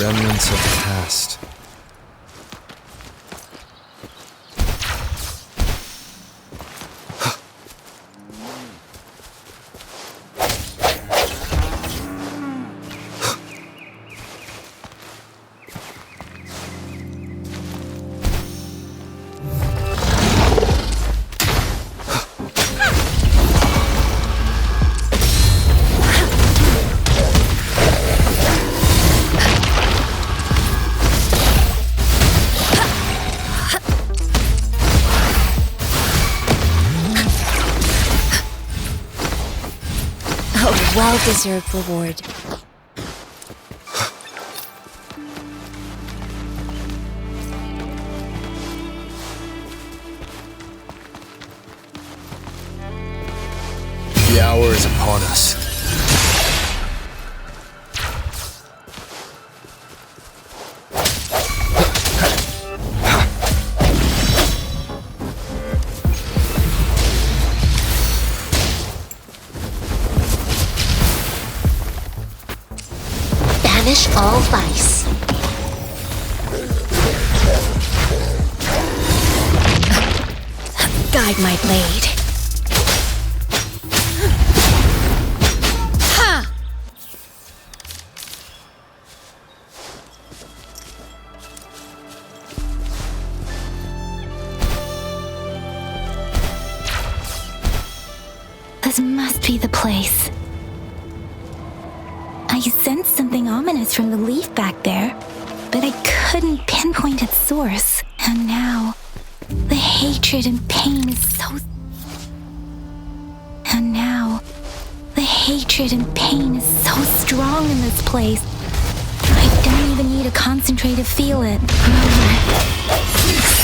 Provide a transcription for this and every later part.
Remnants of the past. Well-deserved reward. The hour is upon us. Banish all vice. Guide my blade. Ha! This must be the place. I sensed something ominous from the leaf back there, but I couldn't pinpoint its source. And now, the hatred and pain is so... And now, the hatred and pain is so strong in this place. I don't even need to concentrate to feel it.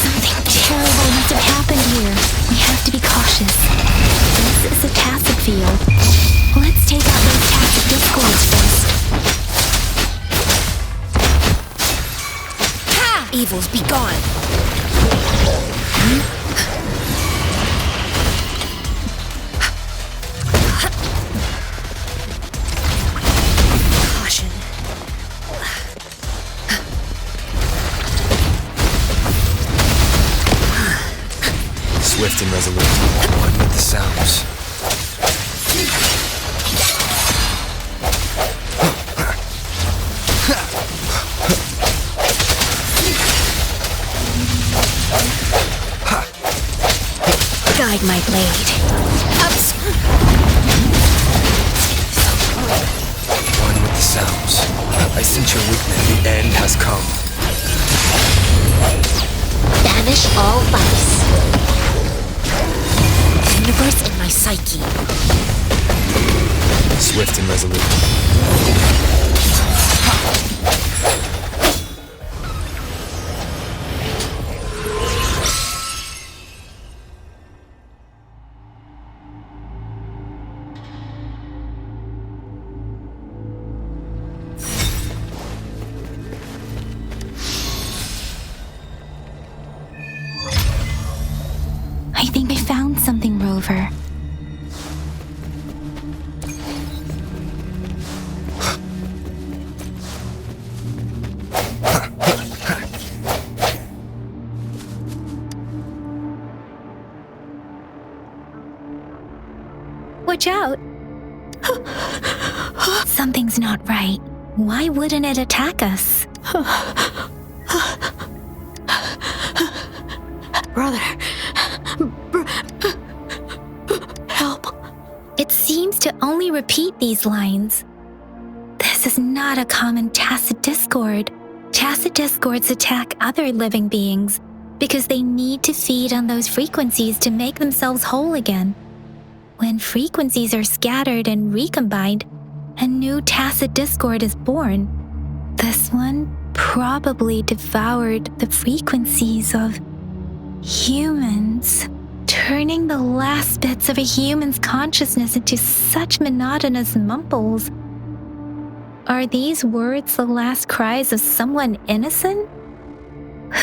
Something terrible must have happened here. We have to be cautious. This is a tacit field. Let's take out those tacit discords first. Ha! Evils be gone! Caution. Swift and resolute, one with the sounds. Guide my blade. Ups. One with the sounds. I sense your weakness. The end has come. Banish all vice. Universe in my psyche. Swift and resolute. I think I found something, Rover. Watch out! Something's not right. Why wouldn't it attack us? Brother. Help. It seems to only repeat these lines. This is not a common tacit discord. Tacit discords attack other living beings because they need to feed on those frequencies to make themselves whole again. When frequencies are scattered and recombined, a new tacit discord is born. This one probably devoured the frequencies of humans, turning the last bits of a human's consciousness into such monotonous mumbles. Are these words the last cries of someone innocent?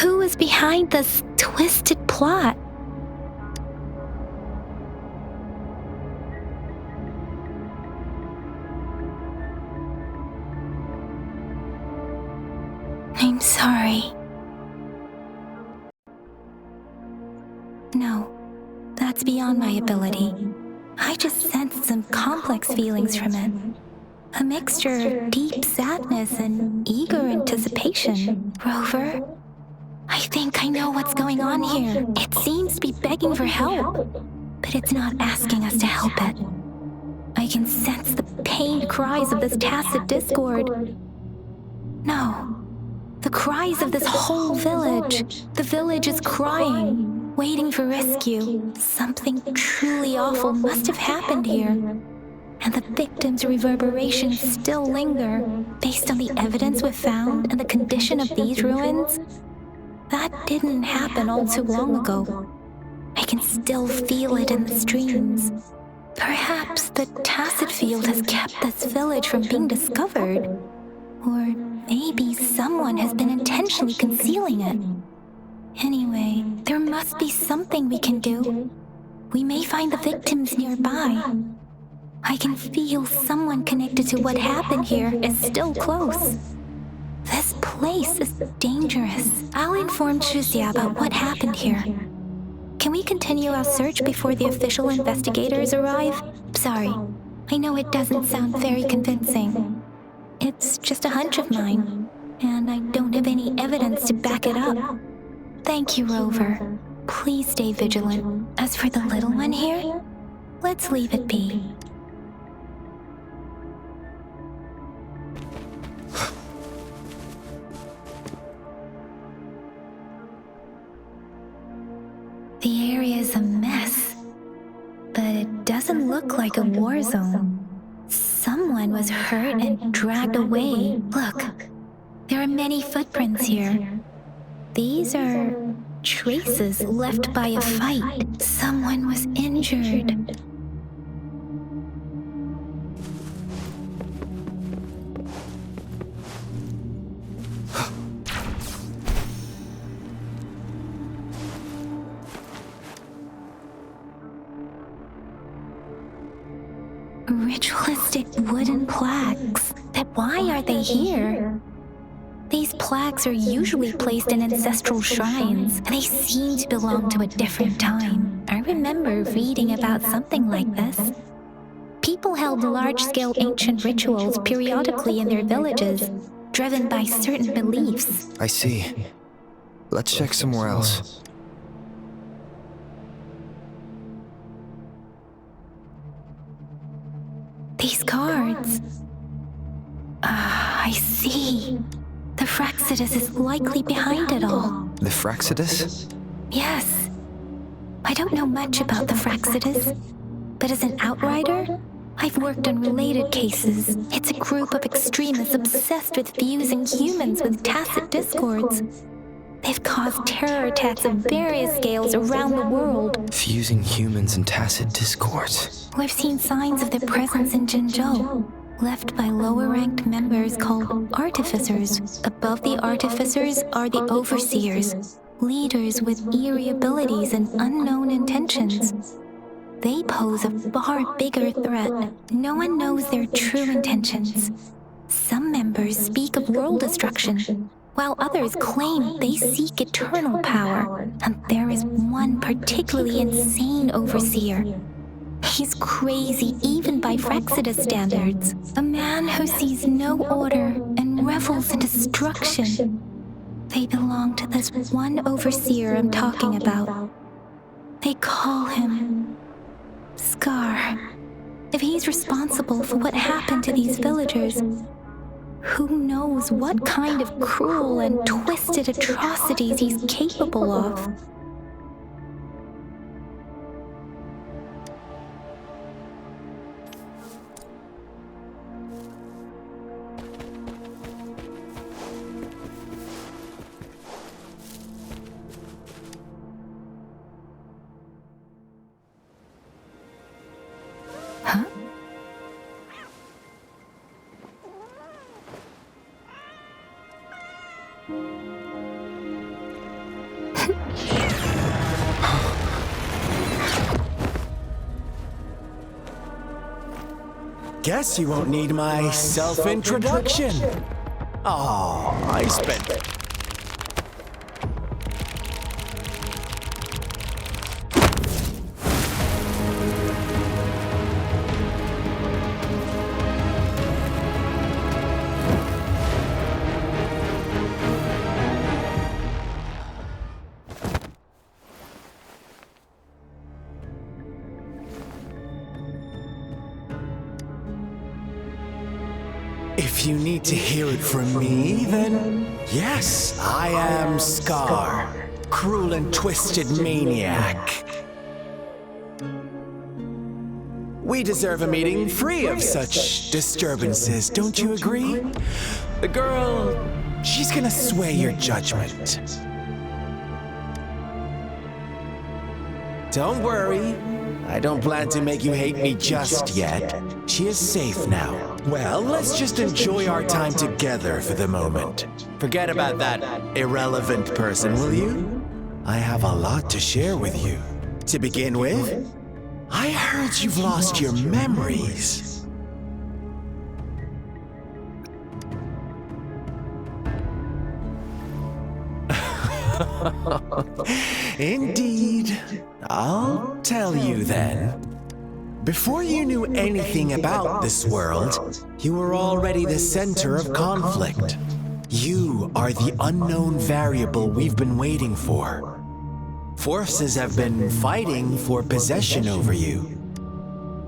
Who is behind this twisted plot? I'm sorry. No, that's beyond my ability. I just sensed some complex feelings from it. A mixture of deep sadness and eager anticipation. Rover, I think I know what's going on here. It seems to be begging for help, but it's not asking us to help it. I can sense the pained cries of this tacit discord. No, the cries of this whole village. The village is crying, waiting for rescue. Something truly awful must have happened here, and the victims' reverberations still linger. Based on the evidence we've found and the condition of these ruins, that didn't happen all too long ago. I can still feel it in the streams. Perhaps the tacit field has kept this village from being discovered. Or maybe someone has been intentionally concealing it. Anyway, there must be something we can do. We may find the victims nearby. I can feel someone connected to what happened here is still close. This place is dangerous. I'll inform Chuzia about what happened here. Can we continue our search before the official investigators arrive? Sorry, I know it doesn't sound very convincing. It's just a hunch of mine, and I don't have any evidence to back it up. Thank you, Rover. Please stay vigilant. As for the little one here, let's leave it be. The area is a mess, but it doesn't look like a war zone. Someone was hurt and dragged away. Look, there are many footprints here. These are traces left by a fight. Someone was injured. Ritualistic wooden plaques. But why are they here? These plaques are usually placed in ancestral shrines, and they seem to belong to a different time. I remember reading about something like this. People held large-scale ancient rituals periodically in their villages, driven by certain beliefs. I see. Let's check somewhere else. These cards. I see. The Fraxidus is likely behind it all. The Fraxidus? Yes. I don't know much about the Fraxidus, but as an outrider, I've worked on related cases. It's a group of extremists obsessed with fusing humans with tacit discords. They've caused terror attacks of various scales around the world. Fusing humans and tacit discords. We've seen signs of their presence in Jinzhou, left by lower-ranked members called artificers. Above the artificers are the overseers, leaders with eerie abilities and unknown intentions. They pose a far bigger threat. No one knows their true intentions. Some members speak of world destruction, while others claim they seek eternal power. And there is one particularly insane overseer. He's crazy even by Fraxidus standards. A man who sees no order and revels in destruction. They belong to this one overseer I'm talking about. They call him Scar. If he's responsible for what happened to these villagers, who knows what kind of cruel and twisted atrocities he's capable of? Huh? Guess you won't need my self-introduction. Oh, I spent If you need to hear it from me, then yes, I am Scar, cruel and twisted maniac. We deserve a meeting free of such disturbances, don't you agree? The girl, she's gonna sway your judgment. Don't worry, I don't plan to make you hate me just yet. She is safe now. Well, let's just enjoy our time together for the moment. Forget about that irrelevant person, will you? I have a lot to share with you. To begin with, I heard you've lost your memories. Indeed. I'll tell you then. Before you knew anything about this world, you were already the center of conflict. You are the unknown variable we've been waiting for. Forces have been fighting for possession over you.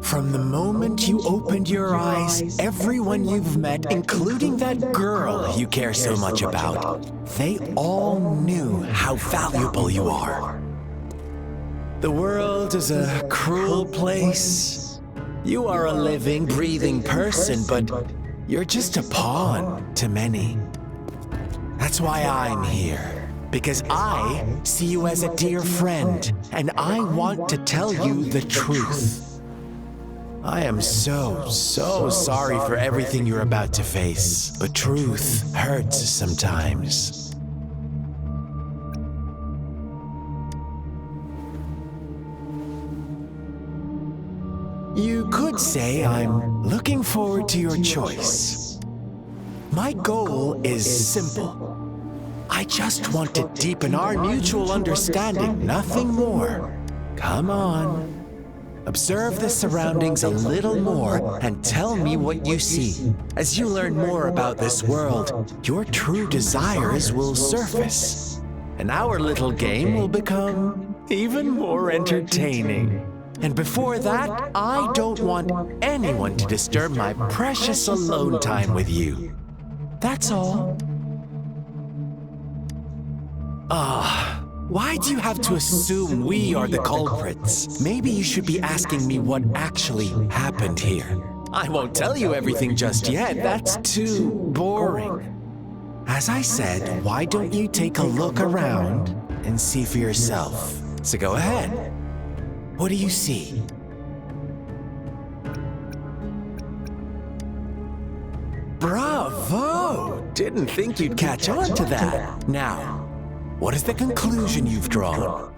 From the moment you opened your eyes, everyone you've met, including that girl you care so much about, they all knew how valuable you are. The world is a cruel place. You are a living, breathing person, but you're just a pawn to many. That's why I'm here, because I see you as a dear friend, and I want to tell you the truth. I am so sorry for everything you're about to face, but truth hurts sometimes. You could say I'm looking forward to your choice. My goal is simple. I just want to deepen our mutual understanding, nothing more. Come on. Observe the surroundings a little more and tell me what you see. As you learn more about this world, your true desires will surface, and our little game will become even more entertaining. And before that, I don't want anyone to disturb my precious alone time with you. That's all. Why do you have to assume we are the culprits? Maybe you should be asking me what actually happened here. I won't tell you everything just yet, that's too boring. As I said, why don't you take a look around and see for yourself? So go ahead. What do you see? Bravo! Didn't think you'd catch on to that. Now, what is the conclusion you've drawn?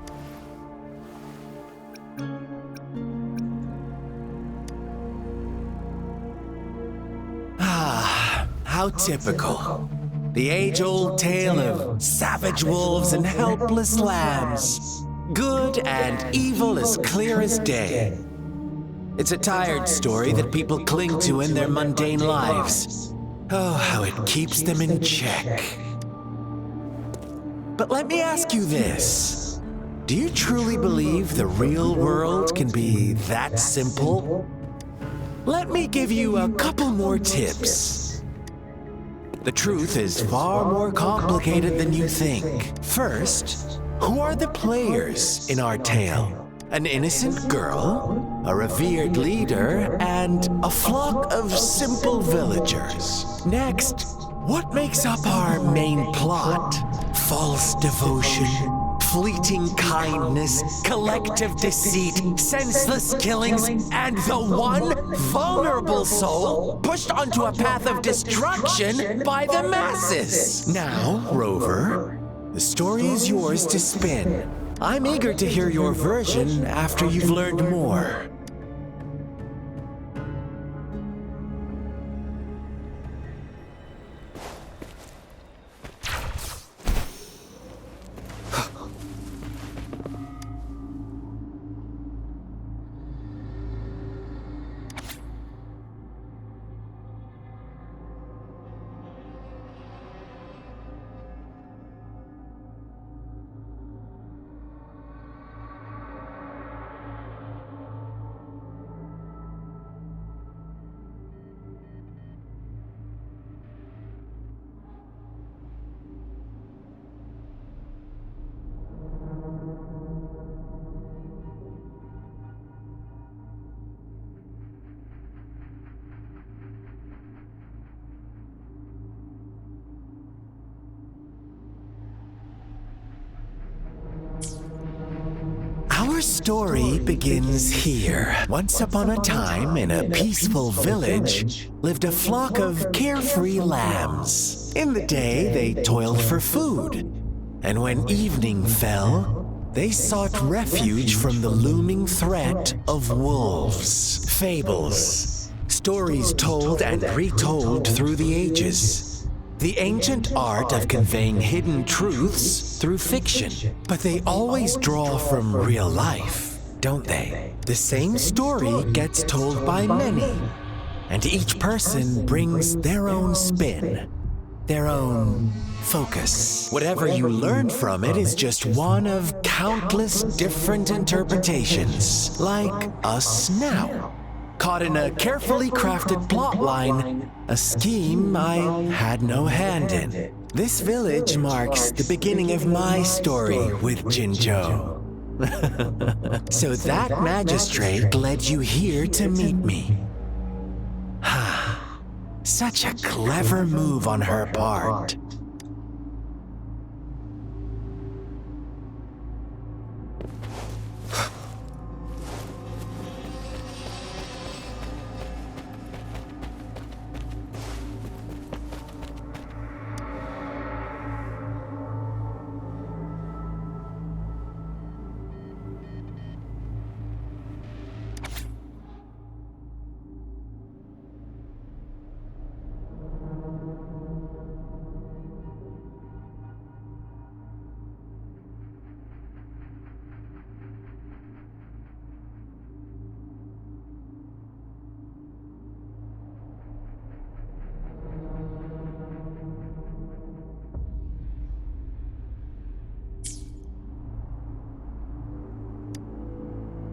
How typical. The age-old tale of savage wolves and helpless lambs. Good and evil as clear as day. It's a tired story that people cling to in their mundane lives. Oh, how it keeps them in check. But let me ask you this. Do you truly believe the real world can be that simple? Let me give you a couple more tips. The truth is far more complicated than you think. First, who are the players in our tale? An innocent girl, a revered leader, and a flock of simple villagers. Next, what makes up our main plot? False devotion, fleeting kindness, collective deceit, senseless killings, and the one vulnerable soul pushed onto a path of destruction by the masses. Now, Rover, the story is yours to spin. I'm eager to hear your version after you've learned more. Your story begins here. Once upon a time, in a peaceful village, lived a flock of carefree lambs. In the day, they toiled for food, and when evening fell, they sought refuge from the looming threat of wolves. Fables, stories told and retold through the ages. The ancient art of conveying hidden truths through fiction. But they always draw from real life, don't they? The same story gets told by many, and each person brings their own spin, their own focus. Whatever you learn from it is just one of countless different interpretations, like us now. Caught in a carefully crafted plotline, a scheme I had no hand in. This village marks the beginning of my story with Jinzhou. So that magistrate led you here to meet me. Such a clever move on her part.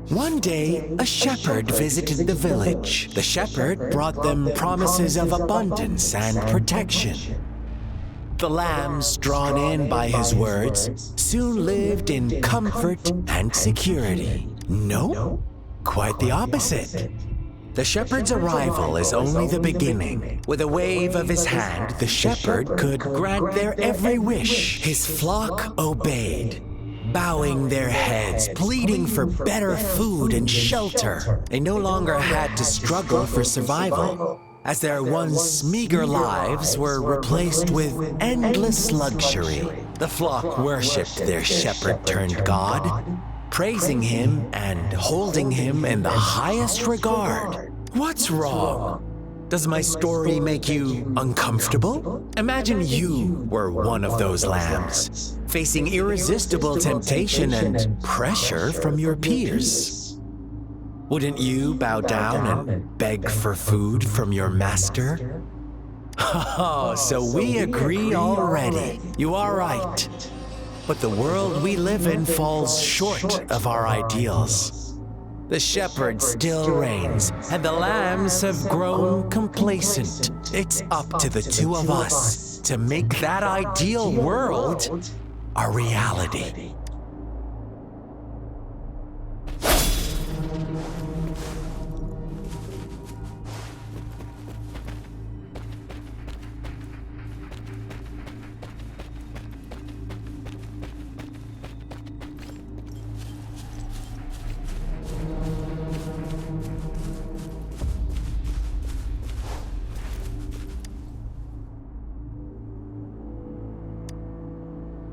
One day, a shepherd visited the village. The shepherd brought them promises of abundance and protection. The lambs, drawn in by his words, soon lived in comfort and security. No, quite the opposite. The shepherd's arrival is only the beginning. With a wave of his hand, the shepherd could grant their every wish. His flock obeyed, bowing their heads, pleading for better food and shelter. They no longer had to struggle for survival, as their once meager lives were replaced with endless luxury. The flock worshipped their shepherd-turned-god, praising him and holding him in the highest regard. What's wrong? Does my story make you uncomfortable? Imagine you were one of those lambs, facing irresistible temptation and pressure from your peers. Wouldn't you bow down and beg for food from your master? Oh, so we agree already. You are right. But the world we live in falls short of our ideals. The shepherd still reigns, and the lambs have grown complacent. It's up to the two of us to make that ideal world a reality.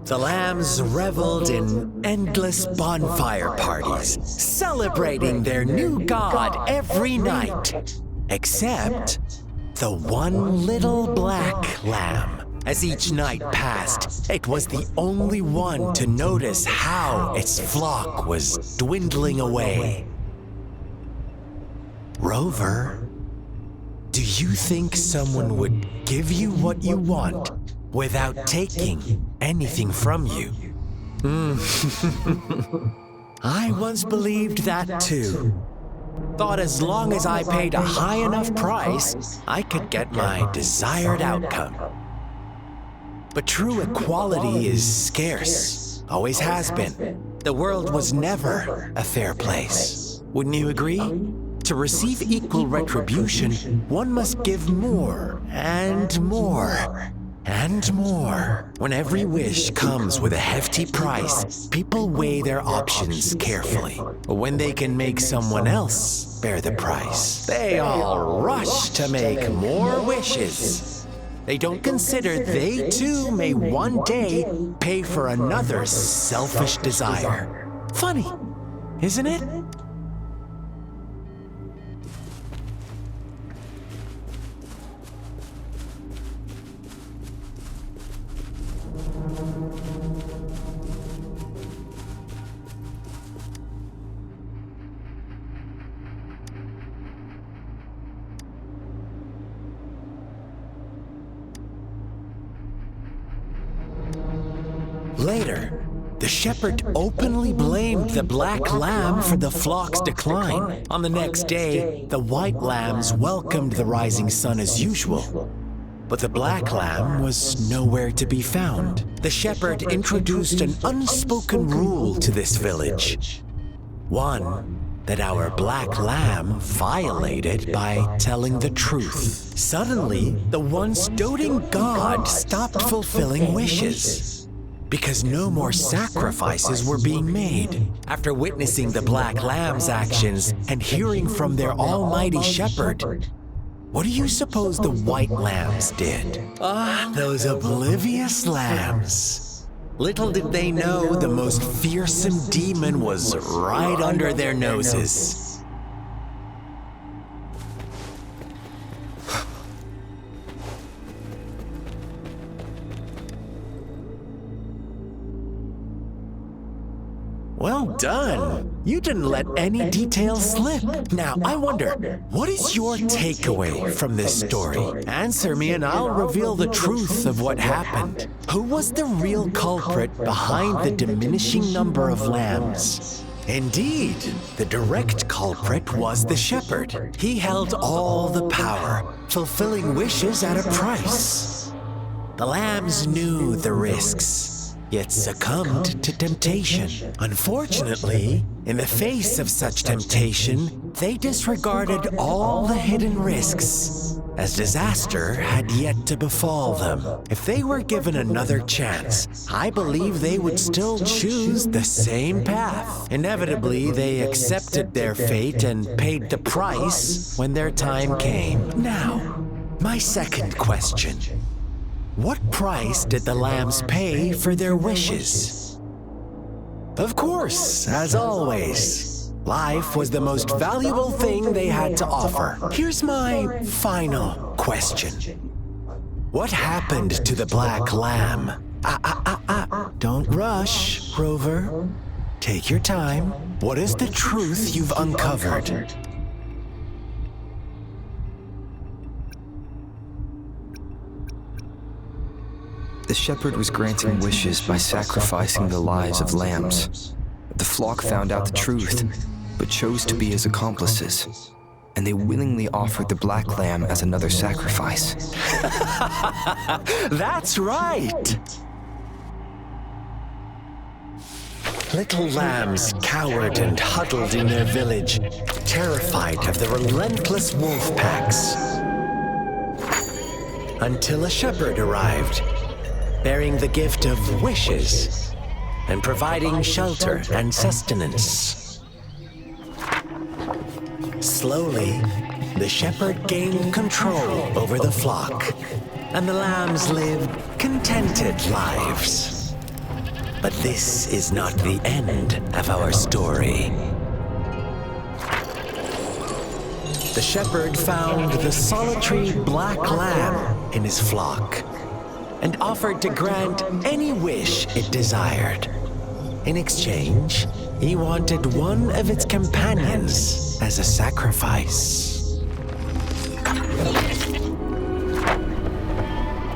The lambs reveled in endless bonfire parties, celebrating their new god every night, except the one little black lamb. As each night passed, it was the only one to notice how its flock was dwindling away. Rover, do you think someone would give you what you want without taking anything from you? I once believed that too. Thought as long as I paid a high enough price, I could get my desired outcome. But true equality is scarce, always has been. The world was never a fair place. Wouldn't you agree? To receive equal retribution, one must give more and more. and more. When every wish comes with a hefty price, people weigh their options carefully. But when they can make someone else bear the price, they all rush to make more wishes. They don't consider they too may one day pay for another's selfish desire. Funny, isn't it? Later, the shepherd openly blamed the black lamb for the flock's decline. On the next day, the white lambs welcomed the rising sun as usual. But the black lamb was nowhere to be found. The shepherd introduced an unspoken rule to this village. One that our black lamb violated by telling the truth. Suddenly, the once doting god stopped fulfilling wishes, because no more sacrifices were being made. After witnessing the black lamb's actions and hearing from their almighty shepherd, what do you suppose the white lambs did? Those oblivious lambs. Little did they know the most fearsome demon was right under their noses. Well done. You didn't let any details slip. Now, I wonder, what is your takeaway from this story? Answer me and I'll reveal the truth of what happened. Who was the real culprit behind the diminishing number of lambs? Indeed, the direct culprit was the shepherd. He held all the power, fulfilling wishes at a price. The lambs knew the risks, yet succumbed to temptation. Unfortunately, in the face of such temptation, they disregarded all the hidden risks, as disaster had yet to befall them. If they were given another chance, I believe they would still choose the same path. Inevitably, they accepted their fate and paid the price when their time came. Now, my second question. What price did the lambs pay for their wishes? Of course, as always, life was the most valuable thing they had to offer. Here's my final question. What happened to the black lamb? Don't rush, Rover. Take your time. What is the truth you've uncovered? The shepherd was granting wishes by sacrificing the lives of lambs. The flock found out the truth, but chose to be his accomplices, and they willingly offered the black lamb as another sacrifice. That's right! Little lambs cowered and huddled in their village, terrified of the relentless wolf packs. Until a shepherd arrived, bearing the gift of wishes and providing shelter and sustenance. Slowly, the shepherd gained control over the flock, and the lambs lived contented lives. But this is not the end of our story. The shepherd found the solitary black lamb in his flock and offered to grant any wish it desired. In exchange, he wanted one of its companions as a sacrifice.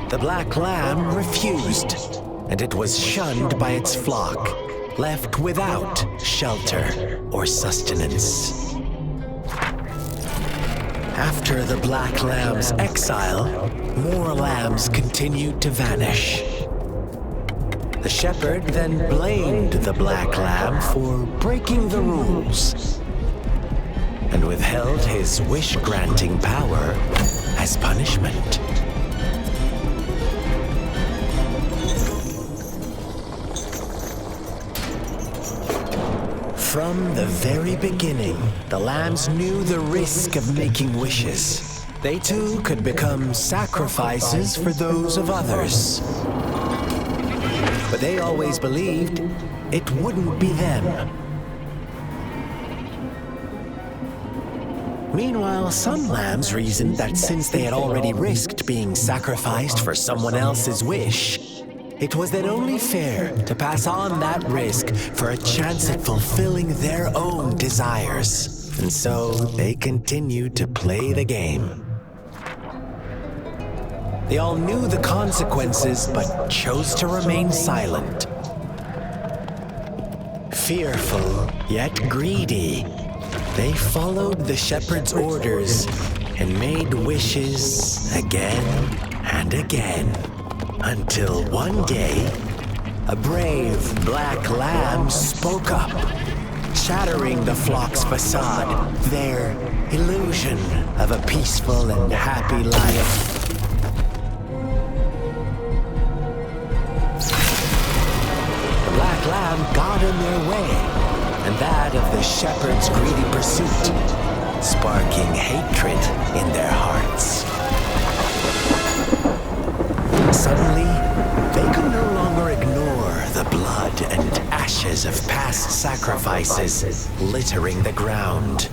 The black lamb refused, and it was shunned by its flock, left without shelter or sustenance. After the black lamb's exile, more lambs continued to vanish. The shepherd then blamed the black lamb for breaking the rules and withheld his wish-granting power as punishment. From the very beginning, the lambs knew the risk of making wishes. They too could become sacrifices for those of others. But they always believed it wouldn't be them. Meanwhile, some lambs reasoned that since they had already risked being sacrificed for someone else's wish, it was then only fair to pass on that risk for a chance at fulfilling their own desires. And so they continued to play the game. They all knew the consequences, but chose to remain silent. Fearful, yet greedy, they followed the shepherd's orders and made wishes again and again. Until one day, a brave black lamb spoke up, shattering the flock's facade, their illusion of a peaceful and happy life. The black lamb got in their way, and that of the shepherd's greedy pursuit, sparking hatred in their hearts. Suddenly, they could no longer ignore the blood and ashes of past sacrifices littering the ground.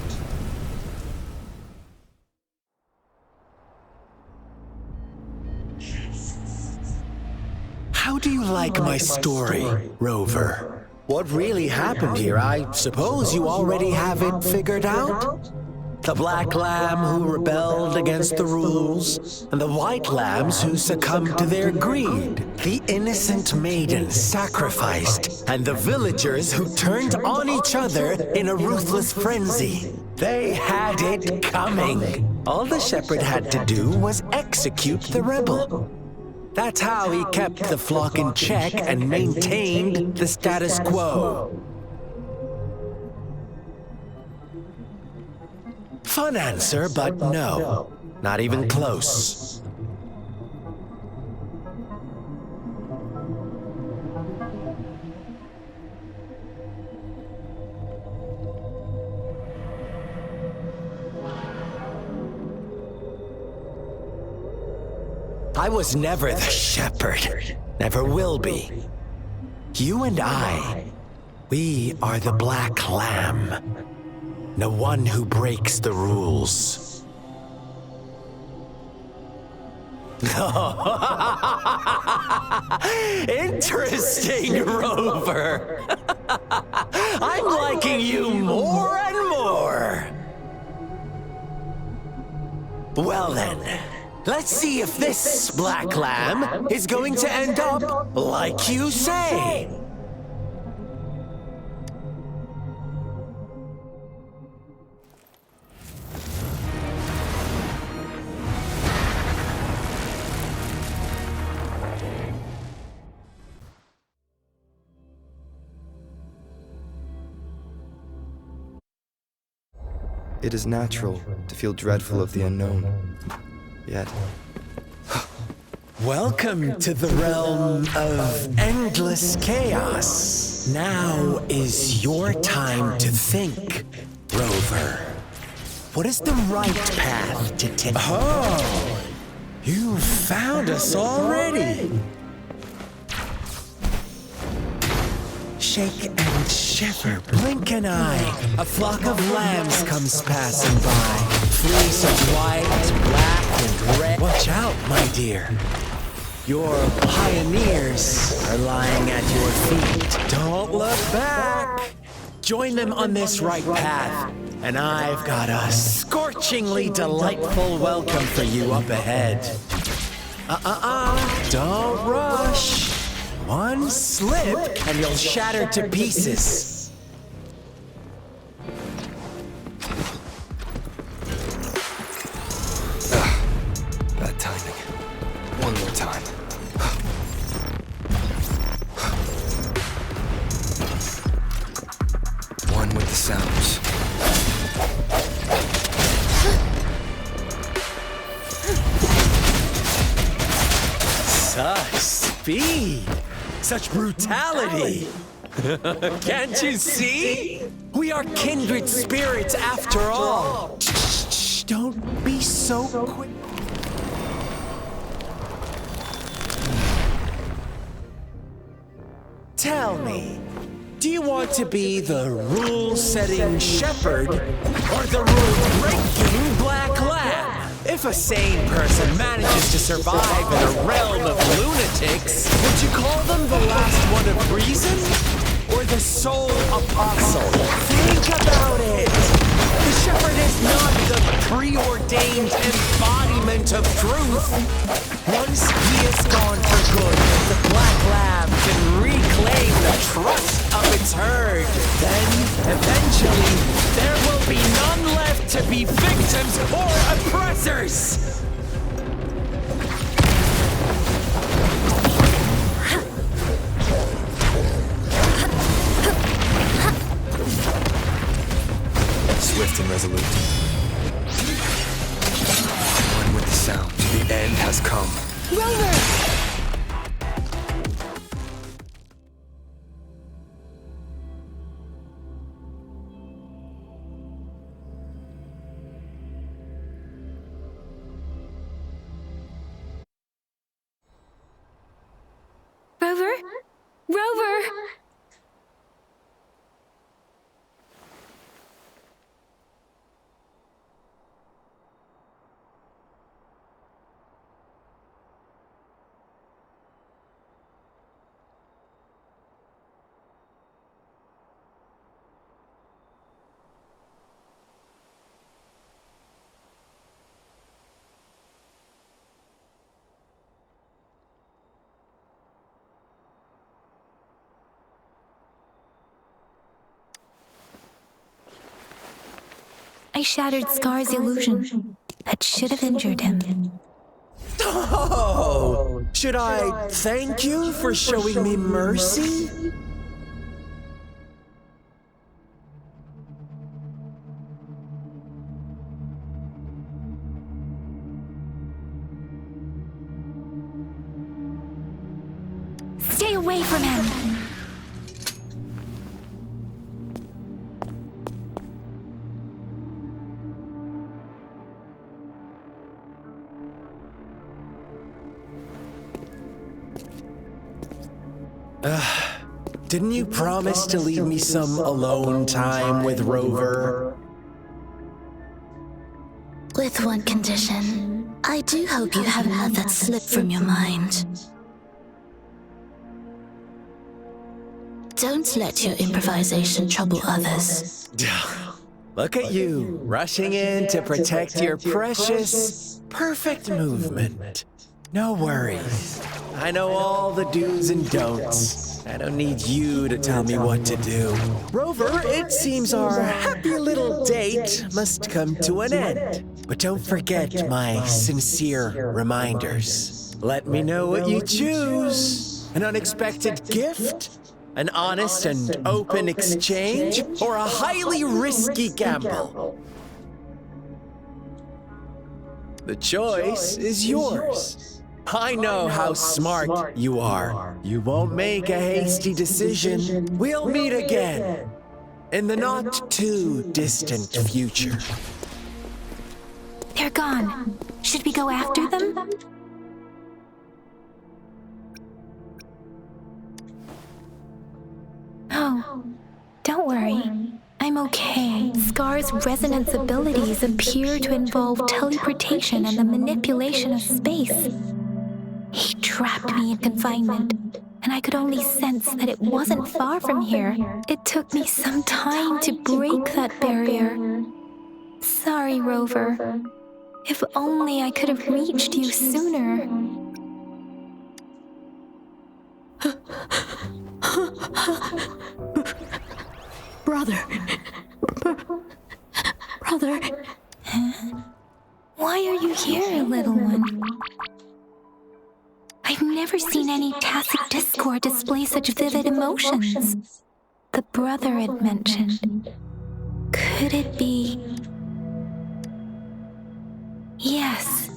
How do you like my story, Rover? What really happened here? I suppose you already have it figured out? The black lamb who rebelled against the rules, and the white lambs who succumbed to their greed. The innocent maiden sacrificed, and the villagers who turned on each other in a ruthless frenzy. They had it coming. All the shepherd had to do was execute the rebel. That's how he kept the flock in check and maintained the status quo. Fun answer, but no, not even close. I was never the shepherd, never will be. You and I, we are the black lamb. The one who breaks the rules. Interesting, Rover. I'm liking you more and more. Well then, let's see if this black lamb is going to end up like you say. It is natural to feel dreadful of the unknown. Yet, welcome to the realm of endless chaos. Now is your time to think, Rover. What is the right path to take? Oh, you found us already. Shake and shiver, blink an eye. A flock of lambs comes passing by. Fleece of white, black, and red. Watch out, my dear. Your pioneers are lying at your feet. Don't look back. Join them on this right path, and I've got a scorchingly delightful welcome for you up ahead. Don't rush. One slip, and you'll shatter to pieces. bad timing. One more time. One with the sounds. Such speed! Such brutality! Can't you see? We are kindred spirits after all. Shh, don't be so quick. Tell me, do you want to be the rule-setting shepherd or the rule-breaking black lamb? If a sane person manages to survive in a realm of lunatics, would you call them the last one of reason? Or the sole apostle? Think about it! The shepherd is not the preordained embodiment of truth. Once he is gone for good, the black lamb can reclaim the trust of its herd. Then, eventually, there will be none left to be victims or oppressors! Swift and resolute. One with the sound. The end has come. Rover! Rover? Rover! I shattered Scar's illusion. That should have injured him. Oh! Should I thank you for showing me mercy? Stay away from him! Didn't you promise to leave me some alone time with Rover? With one condition. I do hope you haven't had that slip from your mind. Don't let your improvisation trouble others. Look at you, rushing in to protect your precious, perfect movement. No worries. I know all the do's and don'ts. I don't need you to tell me what to do. Rover, it seems our happy little date must come to an end. But don't forget my sincere reminders. Let me know what you choose. An unexpected gift? An honest and open exchange? Or a highly risky gamble? The choice is yours. I know how smart you are. You won't make a hasty decision. We'll meet again in the not too distant future. They're gone. Should we go after them? Oh, don't worry. I'm okay. Scar's resonance abilities appear to involve teleportation and the manipulation of space. He trapped me in confinement, and I could only sense that it wasn't far from here. It took me some time to break that barrier. Sorry, Rover. If only I could have reached you sooner. Brother. Brother. Huh? Why are you here, little one? I've never seen any tacit discord display such vivid emotions. The brother had mentioned. Could it be... Yes,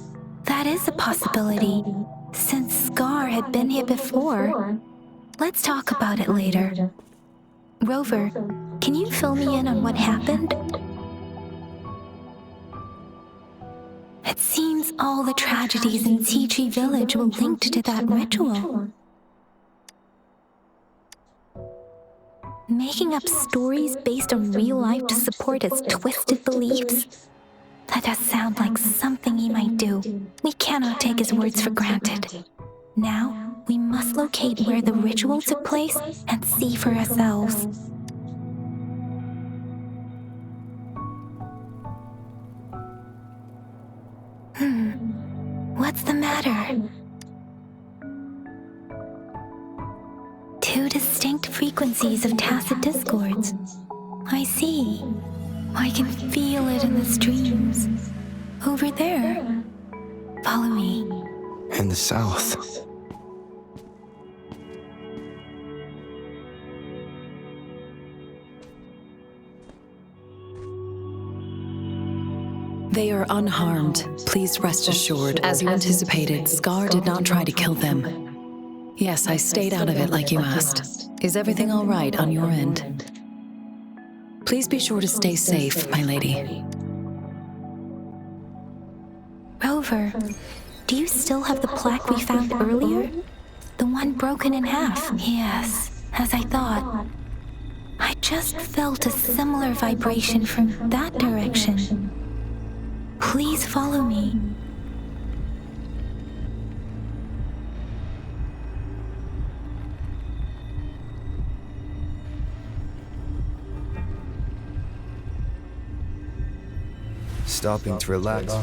that is a possibility, since Scar had been here before. Let's talk about it later. Rover, can you fill me in on what happened? It seems all the tragedies in Tea Tree Village were linked to that ritual. Making up stories based on real life to support his twisted beliefs? That does sound like something he might do. We cannot take his words for granted. Now, we must locate where the ritual took place and see for ourselves. What's the matter? Two distinct frequencies of tacit discords. I see. I can feel it in the streams. Over there. Follow me. In the south. They are unharmed. Please rest assured. As you anticipated, Scar did not try to kill them. Yes, I stayed out of it like you asked. Is everything all right on your end? Please be sure to stay safe, my lady. Rover, do you still have the plaque we found earlier? The one broken in half? Yes, as I thought. I just felt a similar vibration from that direction. Please follow me. Stopping to relax.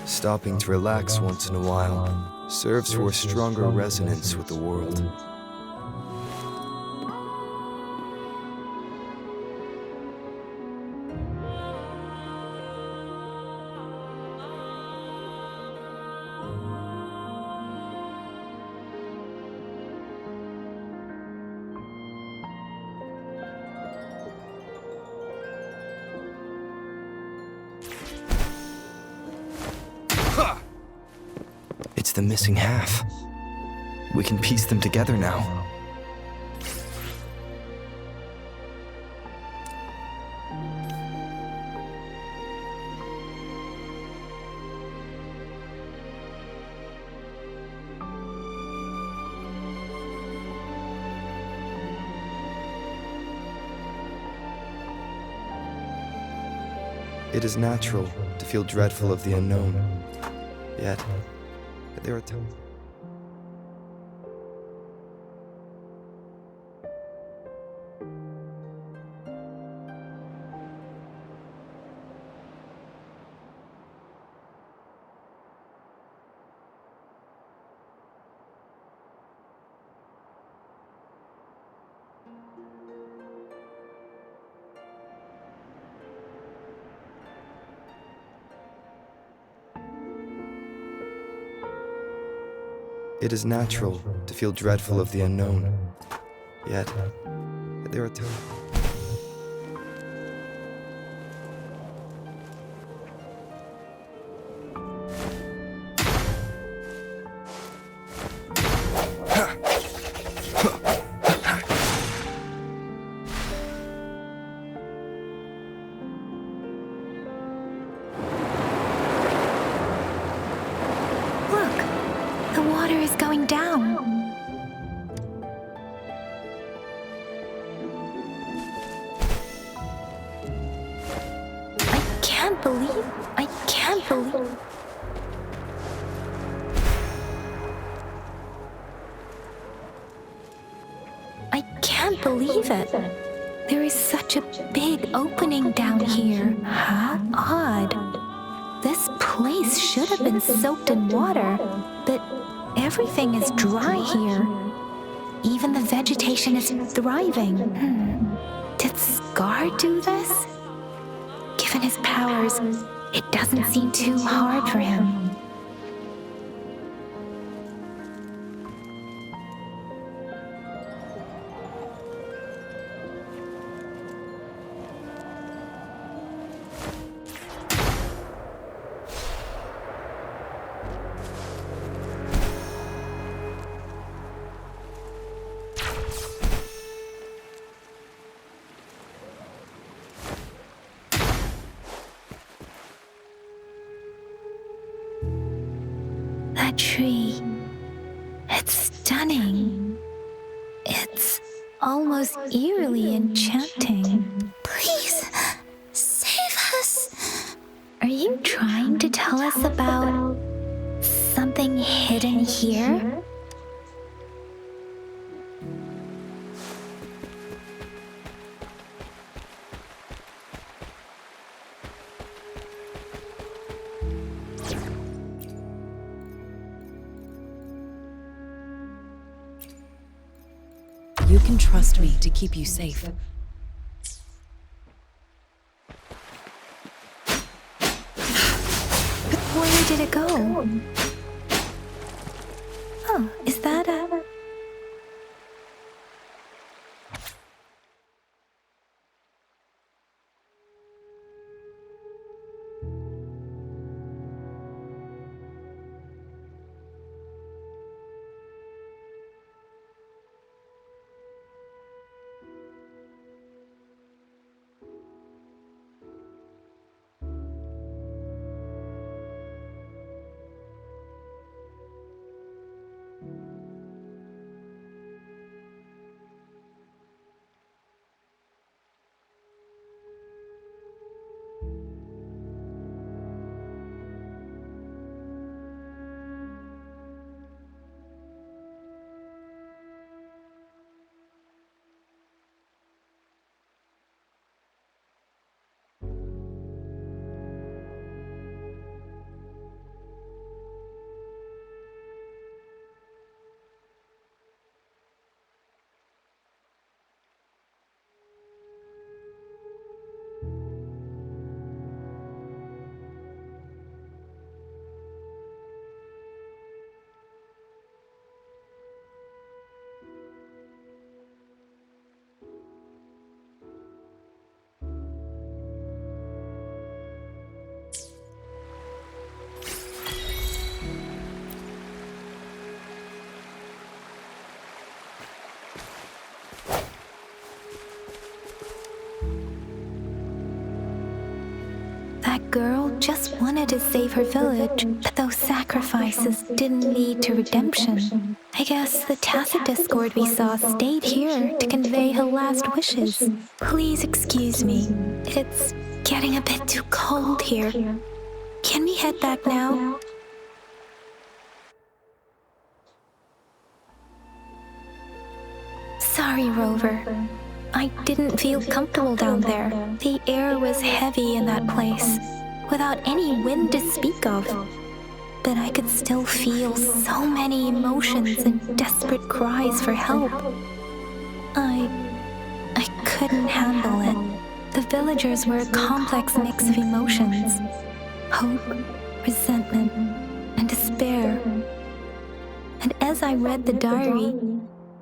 Stopping to relax once in a while serves for a stronger resonance with the world. It's the missing half. We can piece them together now. It is natural to feel dreadful of the unknown. Yet, there are times. It is natural to feel dreadful of the unknown. Yet, there are times. water is going down. I can't believe. I can't believe it. There is such a big opening down here. How odd. This place should have been soaked in water, but everything is dry here. Even the vegetation is thriving. Did Scar do this? Given his powers, it doesn't seem too hard for him. That tree, it's stunning. It's almost eerily enchanting. Please, save us. Are you trying to tell us about something hidden here? You can trust me to keep you safe. Where did it go? Oh, is that a... That girl just wanted to save her village, but those sacrifices didn't lead to redemption. I guess the tacit discord we saw stayed here to convey her last wishes. Please excuse me. It's getting a bit too cold here. Can we head back now? Sorry, Rover. I didn't feel comfortable down there. The air was heavy in that place, without any wind to speak of. But I could still feel so many emotions and desperate cries for help. I couldn't handle it. The villagers were a complex mix of emotions: hope, resentment, and despair. And as I read the diary,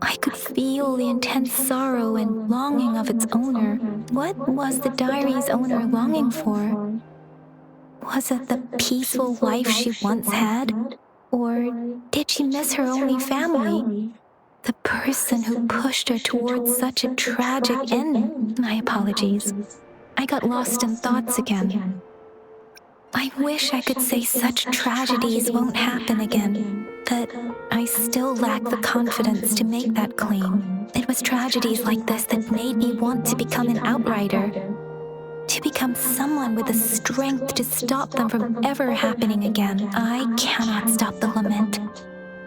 I could feel the intense sorrow and longing of its owner. What was the diary's owner longing for? Was it the peaceful life she once had? Or did she miss her only family? The person who pushed her towards such a tragic end? My apologies. I got lost in thoughts again. I wish I could say such tragedies won't happen again, but I still lack the confidence to make that claim. It was tragedies like this that made me want to become an outrider, to become someone with the strength to stop them from ever happening again. I cannot stop the lament,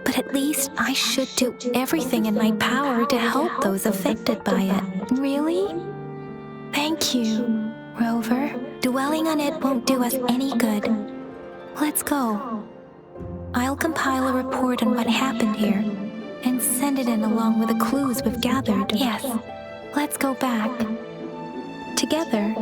but at least I should do everything in my power to help those affected by it. Really? Thank you, Rover. Dwelling on it won't do us any good. Let's go. I'll compile a report on what happened here and send it in along with the clues we've gathered. Yes, let's go back. Together.